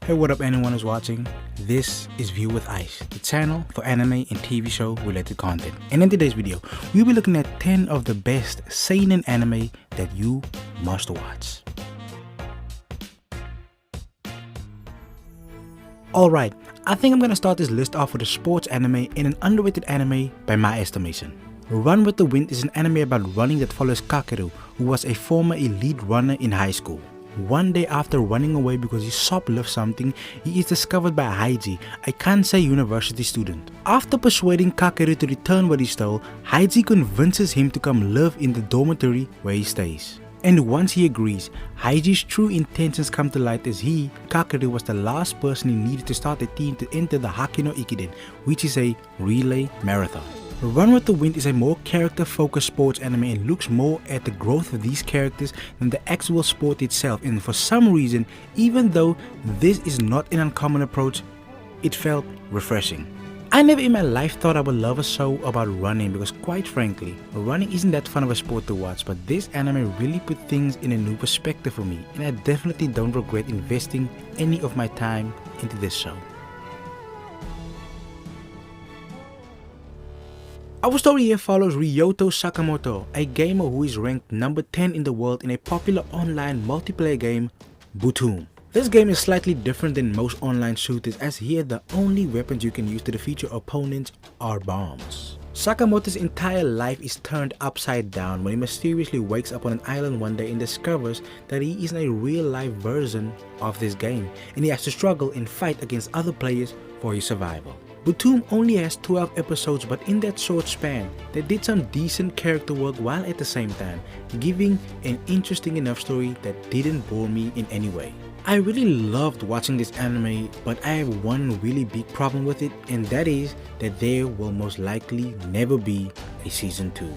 Hey, what up anyone who's watching? This is View with Ice, the channel for anime and TV show related content. And in today's video, we'll be looking at 10 of the best seinen anime that you must watch. Alright, I think I'm gonna start this list off with a sports anime and an underrated anime by my estimation. Run with the Wind is an anime about running that follows Kakeru, who was a former elite runner in high school. One day after running away because he shoplifted something, he is discovered by Haiji, a Kansai University student. After persuading Kakeru to return what he stole, Haiji convinces him to come live in the dormitory where he stays. And once he agrees, Haiji's true intentions come to light as he, Kakeru, was the last person he needed to start a team to enter the Haki no Ikiden, which is a relay marathon. Run with the Wind is a more character-focused sports anime and looks more at the growth of these characters than the actual sport itself, and for some reason, even though this is not an uncommon approach, it felt refreshing. I never in my life thought I would love a show about running because quite frankly, running isn't that fun of a sport to watch, but this anime really put things in a new perspective for me, and I definitely don't regret investing any of my time into this show. Our story here follows Ryoto Sakamoto, a gamer who is ranked number 10 in the world in a popular online multiplayer game, Butoon. This game is slightly different than most online shooters, as here the only weapons you can use to defeat your opponents are bombs. Sakamoto's entire life is turned upside down when he mysteriously wakes up on an island one day and discovers that he is a real-life version of this game, and he has to struggle and fight against other players for his survival. Butoon only has 12 episodes, but in that short span, they did some decent character work while at the same time giving an interesting enough story that didn't bore me in any way. I really loved watching this anime, but I have one really big problem with it, and that is that there will most likely never be a season 2.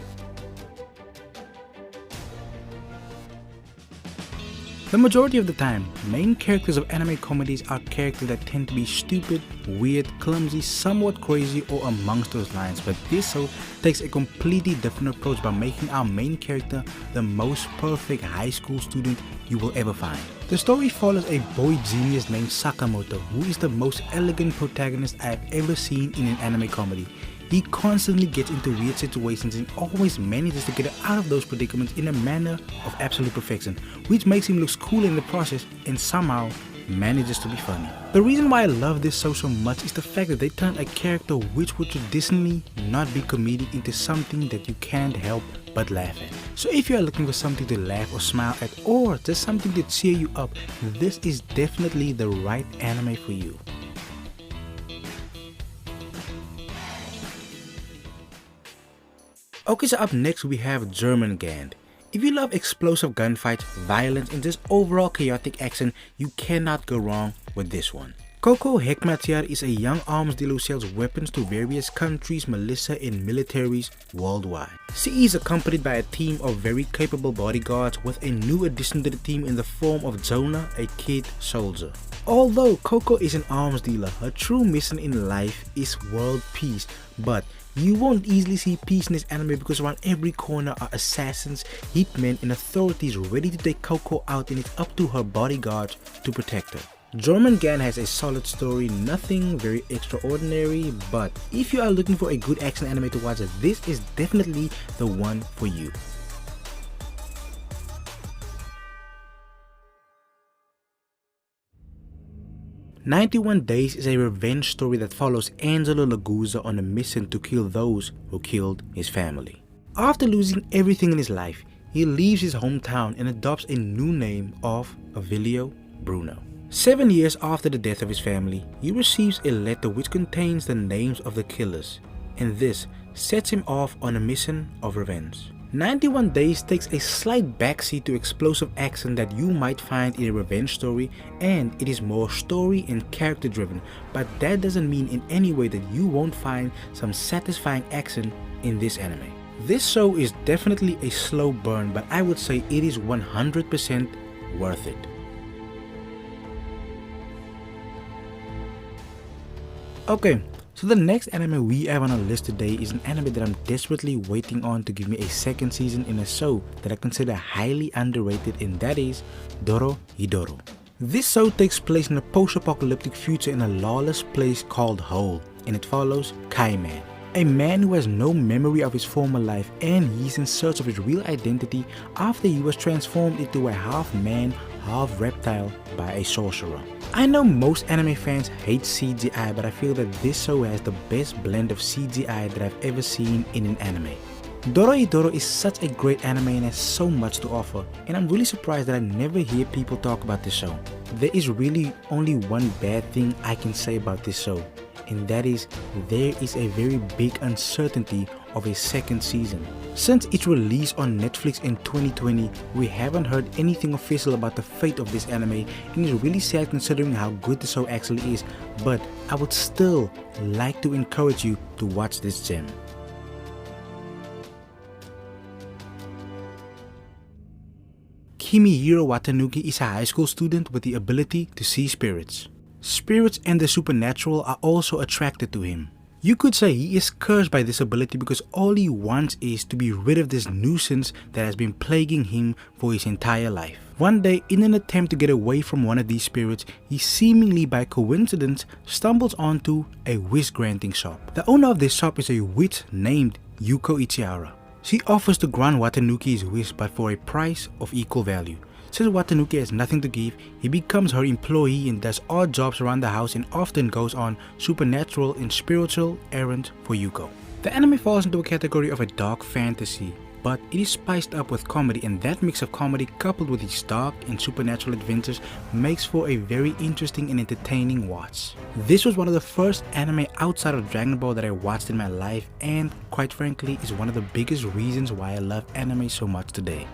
The majority of the time, main characters of anime comedies are characters that tend to be stupid, weird, clumsy, somewhat crazy, or amongst those lines, but this show takes a completely different approach by making our main character the most perfect high school student you will ever find. The story follows a boy genius named Sakamoto, who is the most elegant protagonist I have ever seen in an anime comedy. He constantly gets into weird situations and always manages to get out of those predicaments in a manner of absolute perfection, which makes him look cool in the process and somehow manages to be funny. The reason why I love this show so much is the fact that they turn a character which would traditionally not be comedic into something that you can't help but laugh at. So if you are looking for something to laugh or smile at, or just something to cheer you up, this is definitely the right anime for you. Okay, so up next we have German-Gand. If you love explosive gunfights, violence, and just overall chaotic action, you cannot go wrong with this one. Koko Hekmatyar is a young arms dealer who sells weapons to various countries, militia, and militaries worldwide. She is accompanied by a team of very capable bodyguards, with a new addition to the team in the form of Jonah, a kid soldier. Although Koko is an arms dealer, her true mission in life is world peace, but you won't easily see peace in this anime because around every corner are assassins, hitmen, and authorities ready to take Koko out, and it's up to her bodyguards to protect her. German-Gand has a solid story, nothing very extraordinary, but if you are looking for a good action anime to watch, this is definitely the one for you. "91 Days" is a revenge story that follows Angelo Lagusa on a mission to kill those who killed his family. After losing everything in his life, he leaves his hometown and adopts a new name of Avilio Bruno. 7 years after the death of his family, he receives a letter which contains the names of the killers, and this sets him off on a mission of revenge. 91 Days takes a slight backseat to explosive action that you might find in a revenge story, and it is more story and character driven, but that doesn't mean in any way that you won't find some satisfying action in this anime. This show is definitely a slow burn, but I would say it is 100% worth it. Okay, so the next anime we have on our list today is an anime that I'm desperately waiting on to give me a second season in a show that I consider highly underrated, and that is Doro Hidoro. This show takes place in a post-apocalyptic future in a lawless place called Hole, and it follows Kaiman, a man who has no memory of his former life, and he's in search of his real identity after he was transformed into a half-man, half-reptile by a sorcerer. I know most anime fans hate CGI, but I feel that this show has the best blend of CGI that I've ever seen in an anime. Dorohedoro is such a great anime and has so much to offer, and I'm really surprised that I never hear people talk about this show. There is really only one bad thing I can say about this show, and that is there is a very big uncertainty of a second season. Since its release on Netflix in 2020, we haven't heard anything official about the fate of this anime, and it's really sad considering how good the show actually is, but I would still like to encourage you to watch this gem. Kimihiro Watanuki is a high school student with the ability to see spirits. Spirits and the supernatural are also attracted to him. You could say he is cursed by this ability because all he wants is to be rid of this nuisance that has been plaguing him for his entire life. One day, in an attempt to get away from one of these spirits, he seemingly by coincidence stumbles onto a wish-granting shop. The owner of this shop is a witch named Yuko Ichihara. She offers to grant Watanuki his wish, but for a price of equal value. Since Watanuki has nothing to give, he becomes her employee and does odd jobs around the house and often goes on supernatural and spiritual errands for Yuko. The anime falls into a category of a dark fantasy, but it is spiced up with comedy, and that mix of comedy coupled with its dark and supernatural adventures makes for a very interesting and entertaining watch. This was one of the first anime outside of Dragon Ball that I watched in my life, and quite frankly is one of the biggest reasons why I love anime so much today.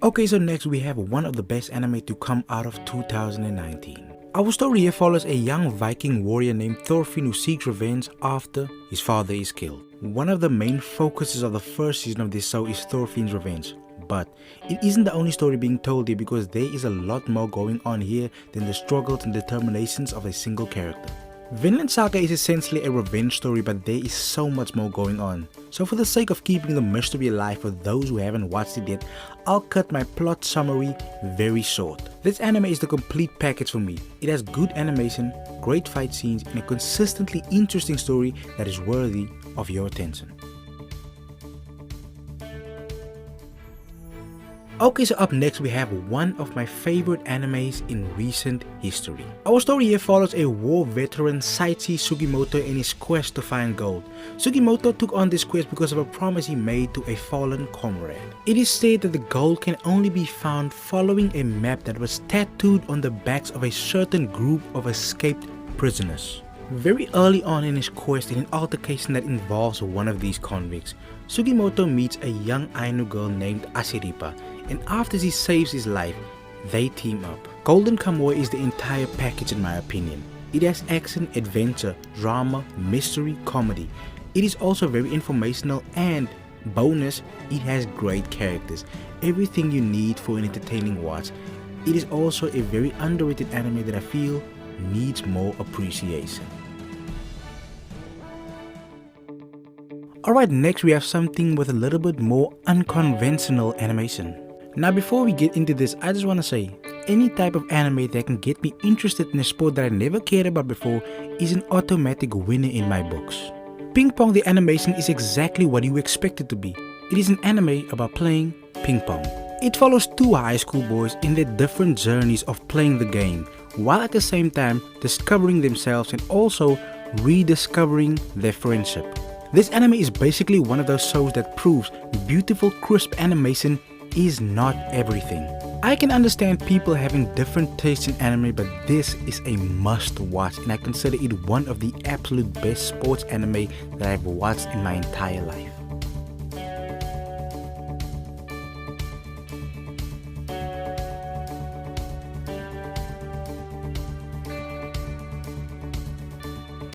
Okay, so next we have one of the best anime to come out of 2019. Our story here follows a young Viking warrior named Thorfinn who seeks revenge after his father is killed. One of the main focuses of the first season of this show is Thorfinn's revenge, but it isn't the only story being told here because there is a lot more going on here than the struggles and determinations of a single character. Vinland Saga is essentially a revenge story, but there is so much more going on. So for the sake of keeping the mystery alive for those who haven't watched it yet, I'll cut my plot summary very short. This anime is the complete package for me. It has good animation, great fight scenes, and a consistently interesting story that is worthy of your attention. Okay, so up next we have one of my favorite animes in recent history. Our story here follows a war veteran Saichi Sugimoto in his quest to find gold. Sugimoto took on this quest because of a promise he made to a fallen comrade. It is said that the gold can only be found following a map that was tattooed on the backs of a certain group of escaped prisoners. Very early on in his quest, in an altercation that involves one of these convicts, Sugimoto meets a young Ainu girl named Ashiripa, and after she saves his life, they team up. Golden Kamuy is the entire package in my opinion. It has action, adventure, drama, mystery, comedy. It is also very informational and, bonus, it has great characters. Everything you need for an entertaining watch. It is also a very underrated anime that I feel needs more appreciation. Alright, next we have something with a little bit more unconventional animation. Now before we get into this, I just want to say, any type of anime that can get me interested in a sport that I never cared about before is an automatic winner in my books. Ping Pong the animation is exactly what you expect it to be. It is an anime about playing ping pong. It follows two high school boys in their different journeys of playing the game, while at the same time discovering themselves and also rediscovering their friendship. This anime is basically one of those shows that proves beautiful crisp animation is not everything. I can understand people having different tastes in anime, but this is a must watch and I consider it one of the absolute best sports anime that I've watched in my entire life.